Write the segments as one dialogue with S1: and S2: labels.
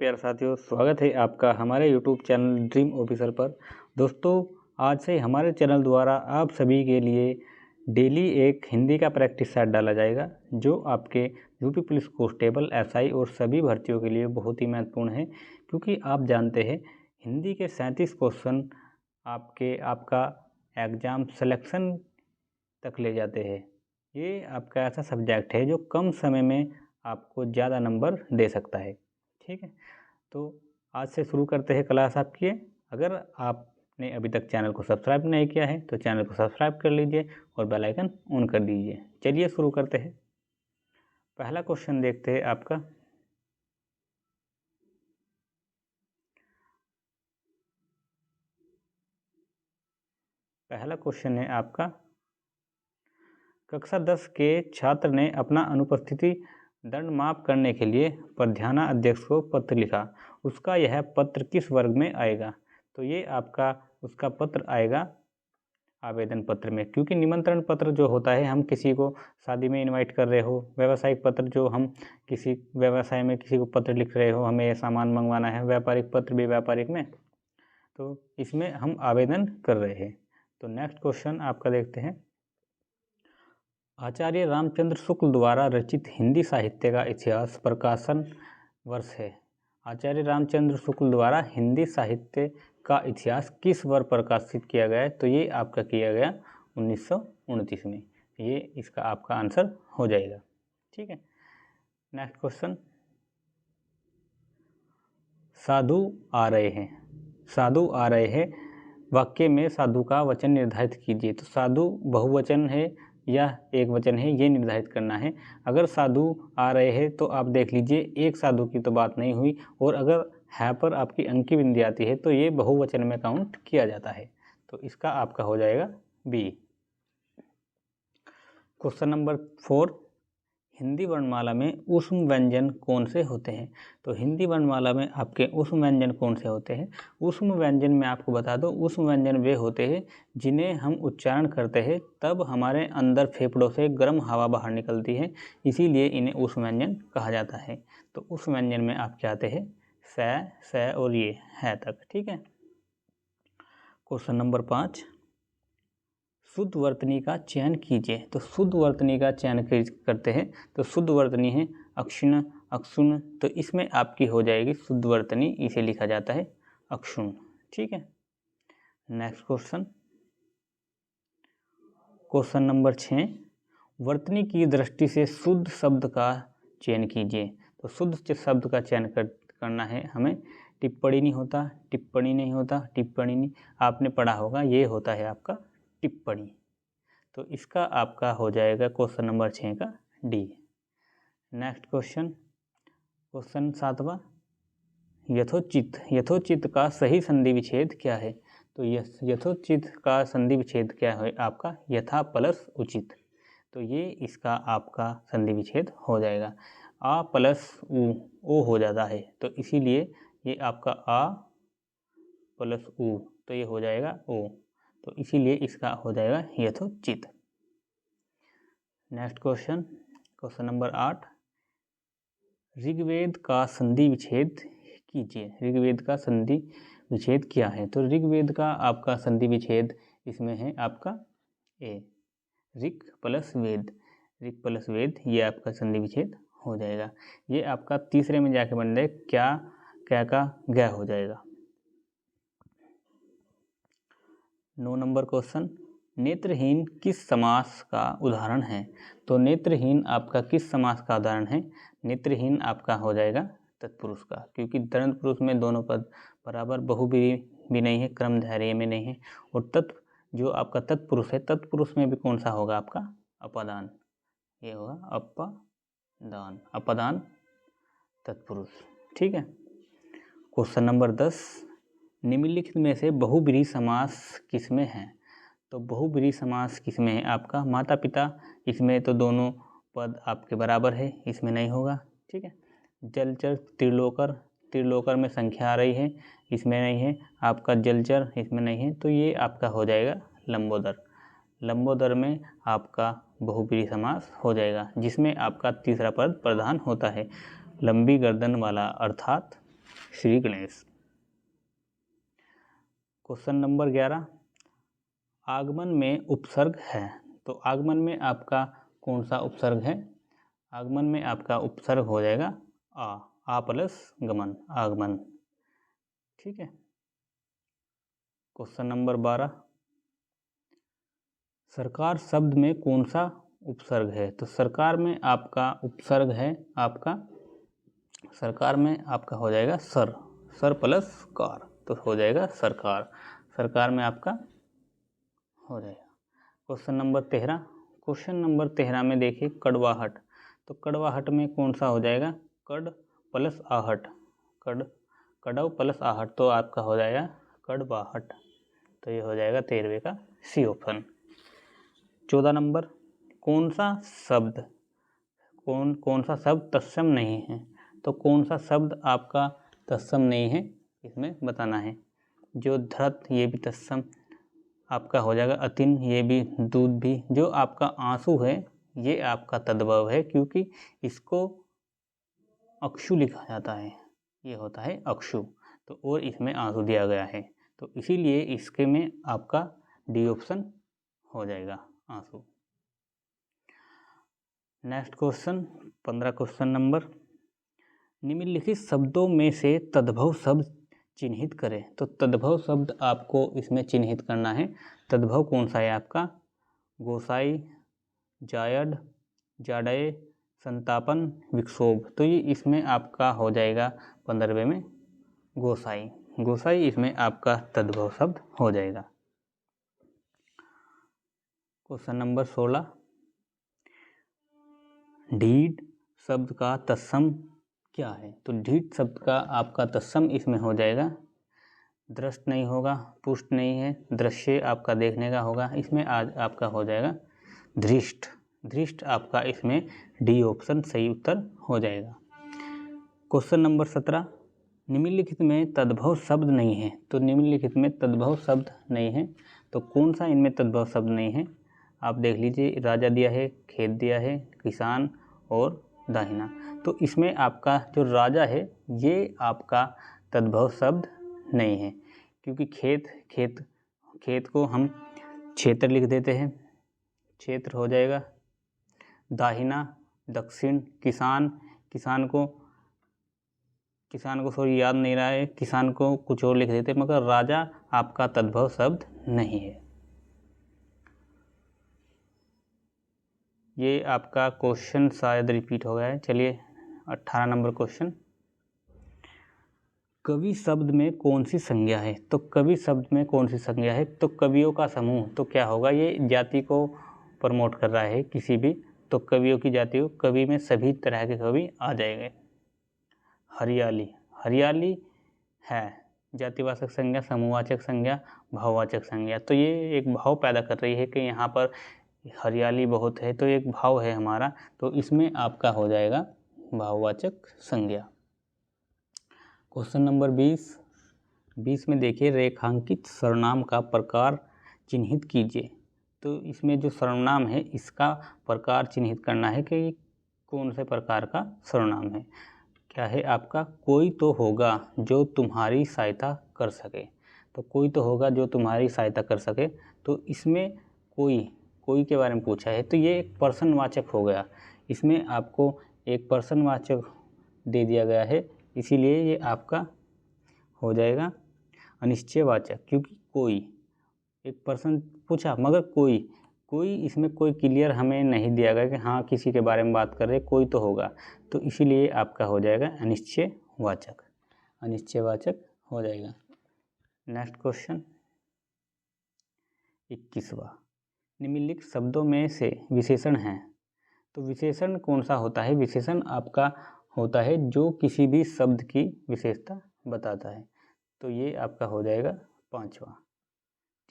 S1: प्यारे साथियों, स्वागत है आपका हमारे यूट्यूब चैनल ड्रीम ऑफिसर पर। दोस्तों, आज से हमारे चैनल द्वारा आप सभी के लिए डेली एक हिंदी का प्रैक्टिस सेट डाला जाएगा, जो आपके यूपी पुलिस कांस्टेबल, एसआई और सभी भर्तियों के लिए बहुत ही महत्वपूर्ण है, क्योंकि आप जानते हैं हिंदी के 37 क्वेश्चन आपका एग्ज़ाम सिलेक्शन तक ले जाते हैं। ये आपका ऐसा सब्जेक्ट है जो कम समय में आपको ज़्यादा नंबर दे सकता है। ठीक है, तो आज से शुरू करते हैं क्लास आपकी। अगर आपने अभी तक चैनल को सब्सक्राइब नहीं किया है तो चैनल को सब्सक्राइब कर लीजिए और बेल आइकन ऑन कर दीजिए। चलिए शुरू करते हैं। पहला क्वेश्चन देखते हैं आपका। पहला क्वेश्चन है आपका, कक्षा 10 के छात्र ने अपना अनुपस्थिति दंड माफ करने के लिए प्रधाना अध्यक्ष को पत्र लिखा। उसका यह पत्र किस वर्ग में आएगा? तो ये आपका उसका पत्र आएगा आवेदन पत्र में, क्योंकि निमंत्रण पत्र जो होता है, हम किसी को शादी में इनवाइट कर रहे हो, व्यावसायिक पत्र जो हम किसी व्यवसाय में किसी को पत्र लिख रहे हो, हमें ये सामान मंगवाना है, व्यापारिक पत्र भी व्यापारिक में, तो इसमें हम आवेदन कर रहे हैं। तो नेक्स्ट क्वेश्चन आपका देखते हैं। आचार्य रामचंद्र शुक्ल द्वारा रचित हिंदी साहित्य का इतिहास प्रकाशन वर्ष है। आचार्य रामचंद्र शुक्ल द्वारा हिंदी साहित्य का इतिहास किस वर्ष प्रकाशित किया गया है? तो ये आपका किया गया 1929 में। ये इसका आपका आंसर हो जाएगा। ठीक है, नेक्स्ट क्वेश्चन। साधु आ रहे हैं, साधु आ रहे हैं वाक्य में साधु का वचन निर्धारित कीजिए। तो साधु बहुवचन है या एक वचन है, ये निर्धारित करना है। अगर साधु आ रहे हैं तो आप देख लीजिए, एक साधु की तो बात नहीं हुई, और अगर है पर आपकी अंकी बिंदी आती है तो ये बहुवचन में काउंट किया जाता है। तो इसका आपका हो जाएगा बी। क्वेश्चन नंबर 4, हिंदी वर्णमाला में ऊष्म व्यंजन कौन से होते हैं? तो हिंदी वर्णमाला में आपके ऊष्म व्यंजन कौन से होते हैं? ऊष्म व्यंजन में आपको बता दो, ऊष्म व्यंजन वे होते हैं जिन्हें हम उच्चारण करते हैं तब हमारे अंदर फेफड़ों से गर्म हवा बाहर निकलती है, इसीलिए इन्हें ऊष्म व्यंजन कहा जाता है। तो ऊष्म व्यंजन में आपके आते हैं स और ये है तक। ठीक है, क्वेश्चन नंबर 5, शुद्ध वर्तनी का चयन कीजिए। तो शुद्ध वर्तनी का चयन करते हैं, तो शुद्ध वर्तनी है अक्षुण, अक्षुण, तो इसमें आपकी हो जाएगी शुद्ध वर्तनी, इसे लिखा जाता है अक्षुण। ठीक है, नेक्स्ट क्वेश्चन। क्वेश्चन नंबर 6, वर्तनी की दृष्टि से शुद्ध शब्द का चयन कीजिए। तो शुद्ध शब्द का चयन करना है हमें। टिप्पणी नहीं होता, टिप्पणी नहीं होता, टिप्पणी नहीं, आपने पढ़ा होगा, ये होता है आपका टिप्पणी। तो इसका आपका हो जाएगा क्वेश्चन नंबर 6 का डी। नेक्स्ट क्वेश्चन, क्वेश्चन 7वां, यथोचित, यथोचित का सही संधि विच्छेद क्या है? तो यथोचित का संधि विच्छेद क्या है आपका? यथा प्लस उचित। तो ये इसका आपका संधि विच्छेद हो जाएगा। आ प्लस ओ हो जाता है, तो इसीलिए ये आपका आ प्लस उ, तो ये हो जाएगा ओ, तो इसीलिए इसका हो जाएगा यथोचित। Next question, question number 8, Rigveda का संधि विच्छेद कीजिए। ऋग्वेद का संधि विच्छेद क्या है? तो ऋग्वेद का आपका संधि विच्छेद इसमें है आपका ए, ऋग प्लस वेद, ऋग प्लस वेद, ये आपका संधि विच्छेद हो जाएगा। ये आपका तीसरे में जाके बन जाए क्या का गया हो जाएगा। 9 नंबर क्वेश्चन, नेत्रहीन किस समास का उदाहरण है? तो नेत्रहीन आपका किस समास का उदाहरण है? नेत्रहीन आपका हो जाएगा तत्पुरुष का, क्योंकि तत्पुरुष में दोनों पद बराबर, बहुब्रीहि भी नहीं है, क्रमधारय में नहीं है, और जो आपका तत्पुरुष है, तत्पुरुष में भी कौन सा होगा आपका? अपदान, ये होगा अपदान, अपदान तत्पुरुष। ठीक है, क्वेश्चन नंबर 10, निम्नलिखित में से बहुब्रीहि समास किसमें है? तो बहुब्रीहि समास किसमें है आपका? माता पिता, इसमें तो दोनों पद आपके बराबर है, इसमें नहीं होगा। ठीक है, जलचर, त्रिलोकर, त्रिलोकर में संख्या आ रही है, इसमें नहीं है। आपका जलचर, इसमें नहीं है, तो ये आपका हो जाएगा लंबोदर। लंबोदर में आपका बहुब्रीहि समास हो जाएगा, जिसमें आपका तीसरा पद प्रधान होता है, लंबी गर्दन वाला, अर्थात श्री गणेश। क्वेश्चन नंबर 11, आगमन में उपसर्ग है, तो आगमन में आपका कौन सा उपसर्ग है? आगमन में आपका उपसर्ग हो जाएगा आ प्लस गमन, आगमन। ठीक है। क्वेश्चन नंबर 12, सरकार शब्द में कौन सा उपसर्ग है? तो सरकार में आपका उपसर्ग है आपका, सरकार में आपका हो जाएगा सर, सर प्लस कार, तो हो जाएगा सरकार, सरकार में आपका हो जाएगा। क्वेश्चन नंबर 13, क्वेश्चन नंबर 13 में देखिए कड़वाहट, तो कड़वाहट में कौन सा हो जाएगा? कड़ प्लस आहट, कड़व प्लस आहट, तो आपका हो जाएगा कड़वाहट, तो ये हो जाएगा 13वें का सी ऑप्शन। 14 नंबर, कौन सा शब्द कौन सा शब्द तत्सम नहीं है? तो कौन सा शब्द आपका तत्सम नहीं है इसमें बताना है। जो धृत, ये भी तत्सम आपका हो जाएगा। अतिन, ये भी, दूध भी। जो आपका आंसू है ये आपका तद्भव है, क्योंकि इसको अक्षु लिखा जाता है, ये होता है अक्षु, तो और इसमें आंसू दिया गया है, तो इसीलिए इसके में आपका डी ऑप्शन हो जाएगा, आंसू। नेक्स्ट क्वेश्चन 15 क्वेश्चन नंबर, निम्नलिखित शब्दों में से तद्भव शब्द चिन्हित करें। तो तद्भव शब्द आपको इसमें चिन्हित करना है। तद्भव कौन सा है आपका? गोसाई, जायड, जाडय, संतापन, विक्षोभ, तो ये इसमें आपका हो जाएगा 15वें में गोसाई, गोसाई इसमें आपका तद्भव शब्द हो जाएगा। क्वेश्चन नंबर 16, ढीठ शब्द का तत्सम क्या है? तो ढीठ शब्द का आपका तत्सम इसमें हो जाएगा, दृष्ट नहीं होगा, पुष्ट नहीं है, दृश्य आपका देखने का होगा, इसमें आज आपका हो जाएगा धृष्ट, धृष्ट आपका इसमें डी ऑप्शन सही उत्तर हो जाएगा। क्वेश्चन नंबर 17, निम्नलिखित में तद्भव शब्द नहीं है। तो निम्नलिखित में तद्भव शब्द नहीं है, तो कौन सा इनमें तद्भव शब्द नहीं है? आप देख लीजिए, राजा दिया है, खेत दिया है, किसान और दाहिना, तो इसमें आपका जो राजा है ये आपका तद्भव शब्द नहीं है, क्योंकि खेत को हम क्षेत्र लिख देते हैं, क्षेत्र हो जाएगा। दाहिना दक्षिण, किसान को सॉरी याद नहीं रहा है, किसान को कुछ और लिख देते, मगर राजा आपका तद्भव शब्द नहीं है। ये आपका क्वेश्चन शायद रिपीट हो गया है। चलिए 18 नंबर क्वेश्चन, कवि शब्द में कौन सी संज्ञा है? तो कवि शब्द में कौन सी संज्ञा है? तो कवियों का समूह, तो क्या होगा? ये जाति को प्रमोट कर रहा है किसी भी, तो कवियों की जाति हो, कवि में सभी तरह के कवि आ जाएंगे। हरियाली, हरियाली है जातिवाचक संज्ञा, समूहवाचक संज्ञा, भाववाचक संज्ञा, तो ये एक भाव पैदा कर रही है कि यहाँ पर हरियाली बहुत है, तो एक भाव है हमारा, तो इसमें आपका हो जाएगा भाववाचक संज्ञा। क्वेश्चन नंबर 20 में देखिए, रेखांकित सर्वनाम का प्रकार चिन्हित कीजिए। तो इसमें जो सर्वनाम है इसका प्रकार चिन्हित करना है कि कौन से प्रकार का सर्वनाम है। क्या है आपका? कोई तो होगा जो तुम्हारी सहायता कर सके, तो कोई तो होगा जो तुम्हारी सहायता कर सके, तो इसमें कोई के बारे में पूछा है, तो ये एक पर्सनवाचक हो गया, इसमें आपको एक पर्सनवाचक दे दिया गया है, इसीलिए ये आपका हो जाएगा अनिश्चयवाचक, क्योंकि कोई एक पर्सन पूछा मगर कोई इसमें कोई क्लियर हमें नहीं दिया गया कि हाँ किसी के बारे में बात कर रहे, कोई तो होगा, तो इसीलिए आपका हो जाएगा अनिश्चयवाचक, अनिश्चयवाचक हो जाएगा। नेक्स्ट क्वेश्चन 21वां, निम्नलिखित शब्दों में से विशेषण हैं। तो विशेषण कौन सा होता है? विशेषण आपका होता है जो किसी भी शब्द की विशेषता बताता है, तो ये आपका हो जाएगा 5वां।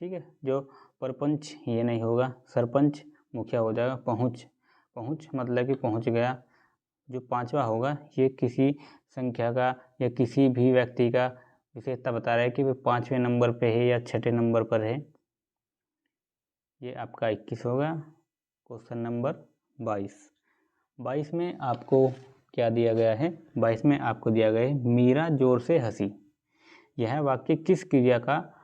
S1: ठीक है, जो परपंच ये नहीं होगा, सरपंच मुखिया हो जाएगा, पहुँच मतलब कि पहुँच गया। जो 5वां होगा ये किसी संख्या का या किसी भी व्यक्ति का विशेषता बता रहा है कि वो 5वें नंबर पे है या 6ठे नंबर पर है, ये आपका 21 होगा। क्वेश्चन नंबर 22 में आपको क्या दिया गया है? 22 में आपको दिया गया है मीरा जोर से हंसी। यह वाक्य किस क्रिया का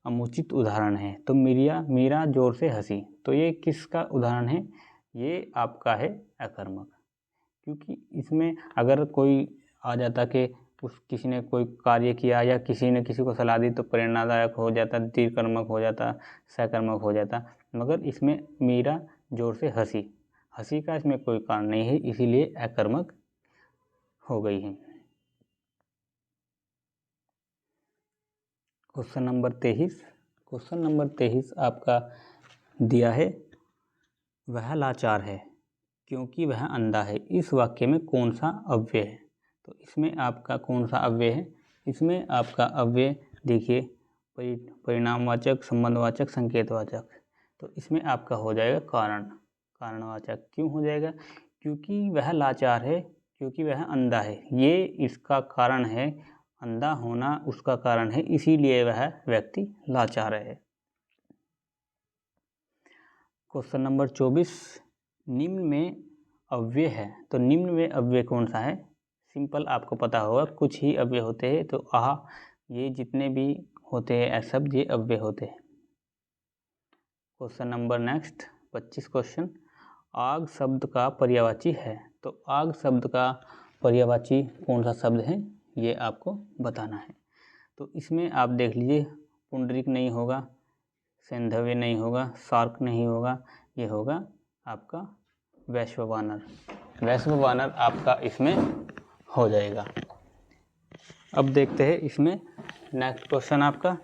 S1: अमुचित उदाहरण है? तो मीरा जोर से हंसी, तो ये किसका उदाहरण है? ये आपका है अकर्मक, क्योंकि इसमें अगर कोई आ जाता कि किसी ने कोई कार्य किया या किसी ने किसी को सलाह दी तो प्रेरणादायक हो जाता, दीर्घकर्मक हो जाता, सकर्मक हो जाता, मगर इसमें मीरा जोर से हंसी का इसमें कोई कारण नहीं है, इसीलिए अकर्मक हो गई है। क्वेश्चन नंबर 23 आपका दिया है वह लाचार है क्योंकि वह अंधा है। इस वाक्य में कौन सा अव्यय है? तो इसमें आपका कौन सा अव्यय है? इसमें आपका अव्यय देखिए परिणामवाचक, संबंधवाचक, संकेतवाचक। तो इसमें आपका हो जाएगा कारणवाचक। क्यों हो जाएगा? क्योंकि वह लाचार है, क्योंकि वह अंधा है, ये इसका कारण है, अंधा होना उसका कारण है, इसीलिए वह व्यक्ति लाचार है। क्वेश्चन नंबर 24, निम्न में अव्यय है, तो निम्न में अव्यय कौन सा है? सिंपल आपको पता होगा, कुछ ही अव्यय होते हैं, तो ये जितने भी होते हैं सब ये अव्यय होते हैं। क्वेश्चन नंबर नेक्स्ट 25 क्वेश्चन, आग शब्द का पर्यायवाची है, तो आग शब्द का पर्यायवाची कौन सा शब्द है ये आपको बताना है। तो इसमें आप देख लीजिए, पुंडरीक नहीं होगा, सैंधव्य नहीं होगा, शार्क नहीं होगा, ये होगा आपका वैश्ववानर आपका इसमें हो जाएगा। अब देखते हैं इसमें नेक्स्ट क्वेश्चन आपका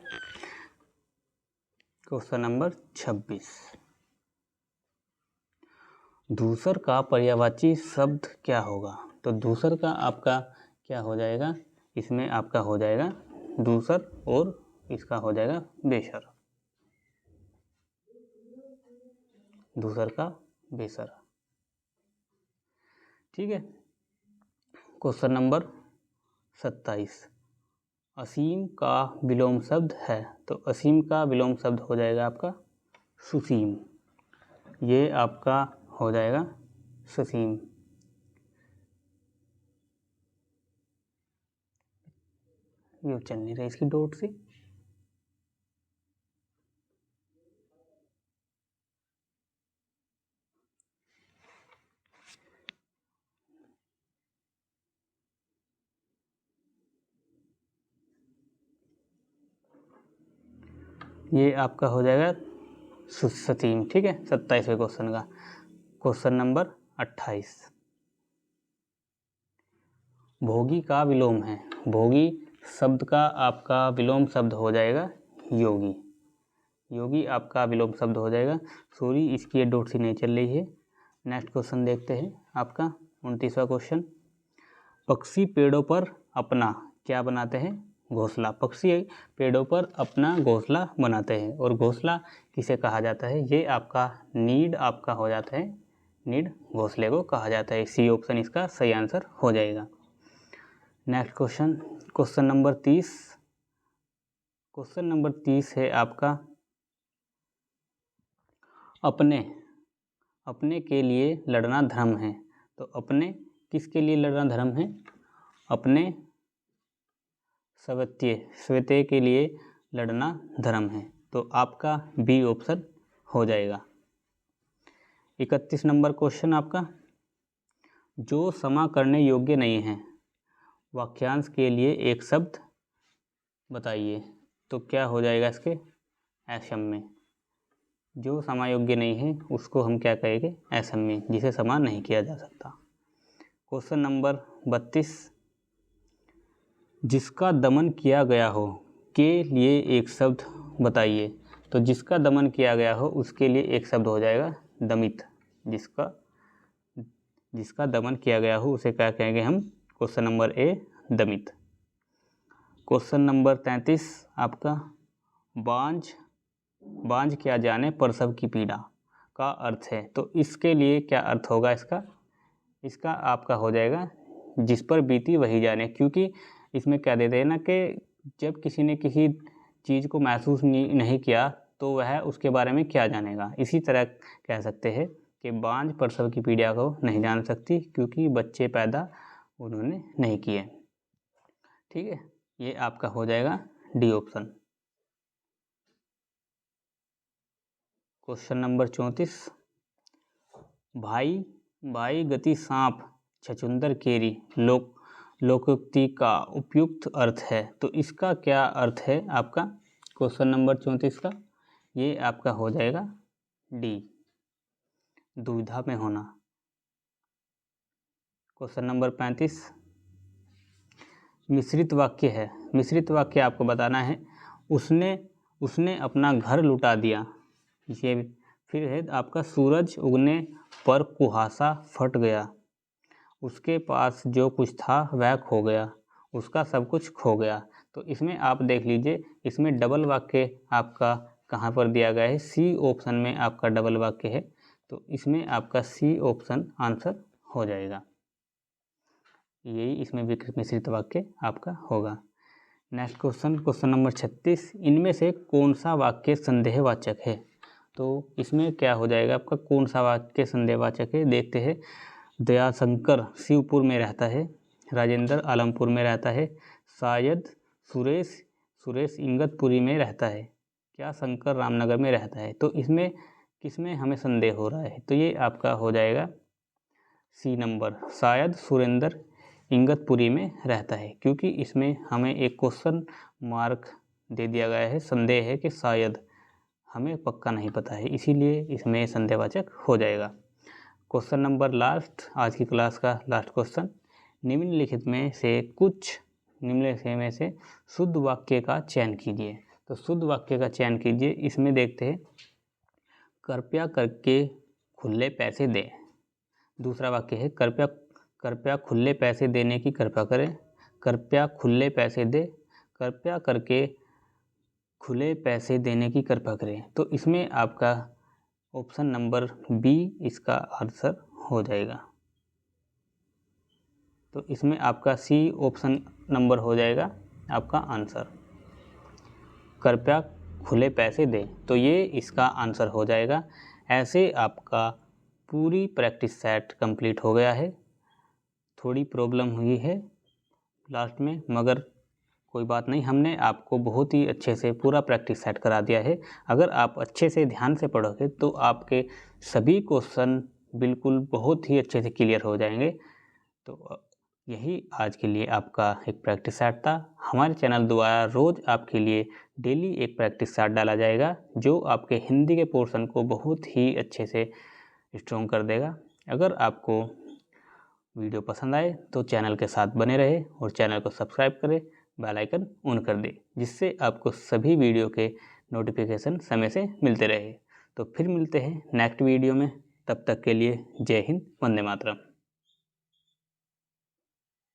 S1: क्वेश्चन नंबर 26, दूसर का पर्यायवाची शब्द क्या होगा? तो दूसर का आपका क्या हो जाएगा? इसमें आपका हो जाएगा दूसर और इसका हो जाएगा बेसर, दूसर का बेसर। ठीक है। क्वेश्चन नंबर 27, असीम का विलोम शब्द है, तो असीम का विलोम शब्द हो जाएगा आपका सुसीम, ये आपका हो जाएगा सुसीम। ये चल नहीं रहा इसकी डॉट से, ये आपका हो जाएगा सुसीम। ठीक है, 27वें क्वेश्चन का। क्वेश्चन नंबर 28, भोगी का विलोम है, भोगी शब्द का आपका विलोम शब्द हो जाएगा योगी, योगी आपका विलोम शब्द हो जाएगा। सॉरी, इसकी ये डॉट सी नहीं चल रही है। नेक्स्ट क्वेश्चन देखते हैं आपका 29वां क्वेश्चन, पक्षी पेड़ों पर अपना क्या बनाते हैं? घोंसला। पक्षी पेड़ों पर अपना घोंसला बनाते हैं, और घोंसला किसे कहा जाता है? ये आपका नीड आपका हो जाता है, नीड घोंसले को कहा जाता है। सी ऑप्शन इसका सही आंसर हो जाएगा। Next question, question number 30, question number 30 है आपका अपने के लिए लड़ना धर्म है, तो अपने किसके लिए लड़ना धर्म है? अपने स्वत्य के लिए लड़ना धर्म है, तो आपका बी ऑप्शन हो जाएगा। 31 नंबर क्वेश्चन आपका, जो क्षमा करने योग्य नहीं है, वाक्यांश के लिए एक शब्द बताइए, तो क्या हो जाएगा इसके? अक्षम्य। जो क्षमा योग्य नहीं है उसको हम क्या कहेंगे? अक्षम्य, जिसे क्षमा नहीं किया जा सकता। क्वेश्चन नंबर 32, जिसका दमन किया गया हो के लिए एक शब्द बताइए, तो जिसका दमन किया गया हो उसके लिए एक शब्द हो जाएगा दमित, जिसका दमन किया गया हो उसे क्या कहेंगे हम? क्वेश्चन नंबर ए दमित। क्वेश्चन नंबर 33 आपका, बांझ क्या जाने प्रसव की पीड़ा का अर्थ है, तो इसके लिए क्या अर्थ होगा इसका? इसका आपका हो जाएगा जिस पर बीती वही जाने, क्योंकि इसमें क्या देते हैं ना कि जब किसी ने किसी चीज़ को महसूस नहीं किया तो वह उसके बारे में क्या जानेगा। इसी तरह कह सकते हैं कि बांझ प्रसव की पीड़ा को नहीं जान सकती, क्योंकि बच्चे पैदा उन्होंने नहीं किए। ठीक है, ये आपका हो जाएगा डी ऑप्शन। क्वेश्चन नंबर 34, भाई भाई गति सांप छछूंदर केरी लोकोक्ति का उपयुक्त अर्थ है, तो इसका क्या अर्थ है आपका क्वेश्चन नंबर 34 का? ये आपका हो जाएगा डी, दुविधा में होना। क्वेश्चन नंबर 35, मिश्रित वाक्य है। मिश्रित वाक्य आपको बताना है, उसने अपना घर लुटा दिया। ये फिर है आपका, सूरज उगने पर कुहासा फट गया, उसके पास जो कुछ था वह खो गया, उसका सब कुछ खो गया। तो इसमें आप देख लीजिए, इसमें डबल वाक्य आपका कहाँ पर दिया गया है? सी ऑप्शन में आपका डबल वाक्य है, तो इसमें आपका सी ऑप्शन आंसर हो जाएगा। यही इसमें मिश्रित वाक्य आपका होगा। नेक्स्ट क्वेश्चन, क्वेश्चन नंबर 36, इनमें से कौन सा वाक्य संदेहवाचक है? तो इसमें क्या हो जाएगा आपका, कौन सा वाक्य संदेहवाचक है? देखते हैं। दयाशंकर शिवपुर में रहता है, राजेंद्र आलमपुर में रहता है, शायद सुरेश इंगतपुरी में रहता है, क्या शंकर रामनगर में रहता है? तो इसमें किसमें हमें संदेह हो रहा है? तो ये आपका हो जाएगा सी नंबर, शायद सुरेंद्र इंगतपुरी में रहता है, क्योंकि इसमें हमें एक क्वेश्चन मार्क दे दिया गया है, संदेह है कि शायद, हमें पक्का नहीं पता है, इसीलिए इसमें संदेहवाचक हो जाएगा। क्वेश्चन नंबर लास्ट, आज की क्लास का लास्ट क्वेश्चन, निम्नलिखित में से शुद्ध वाक्य का चयन कीजिए। तो शुद्ध वाक्य का चयन कीजिए, इसमें देखते हैं, कृपया करके खुले पैसे दें। दूसरा वाक्य है, कृपया खुले पैसे देने की कृपा करें, कृपया खुले पैसे दे, कृपया करके खुले पैसे देने की कृपा करें। तो इसमें आपका ऑप्शन नंबर बी इसका आंसर हो जाएगा। तो इसमें आपका सी ऑप्शन नंबर हो जाएगा आपका आंसर, कृपया खुले पैसे दें, तो ये इसका आंसर हो जाएगा। ऐसे आपका पूरी प्रैक्टिस सेट कंप्लीट हो गया है। थोड़ी प्रॉब्लम हुई है लास्ट में, मगर कोई बात नहीं, हमने आपको बहुत ही अच्छे से पूरा प्रैक्टिस सेट करा दिया है। अगर आप अच्छे से ध्यान से पढ़ोगे तो आपके सभी क्वेश्चन बिल्कुल बहुत ही अच्छे से क्लियर हो जाएंगे। तो यही आज के लिए आपका एक प्रैक्टिस सेट था। हमारे चैनल द्वारा रोज़ आपके लिए डेली एक प्रैक्टिस सेट डाला जाएगा, जो आपके हिंदी के पोर्शन को बहुत ही अच्छे से स्ट्रॉन्ग कर देगा। अगर आपको वीडियो पसंद आए तो चैनल के साथ बने रहे और चैनल को सब्सक्राइब करें, बेल आइकन ऑन कर दे, जिससे आपको सभी वीडियो के नोटिफिकेशन समय से मिलते रहे। तो फिर मिलते हैं नेक्स्ट वीडियो में, तब तक के लिए जय हिंद, वंदे मातरम।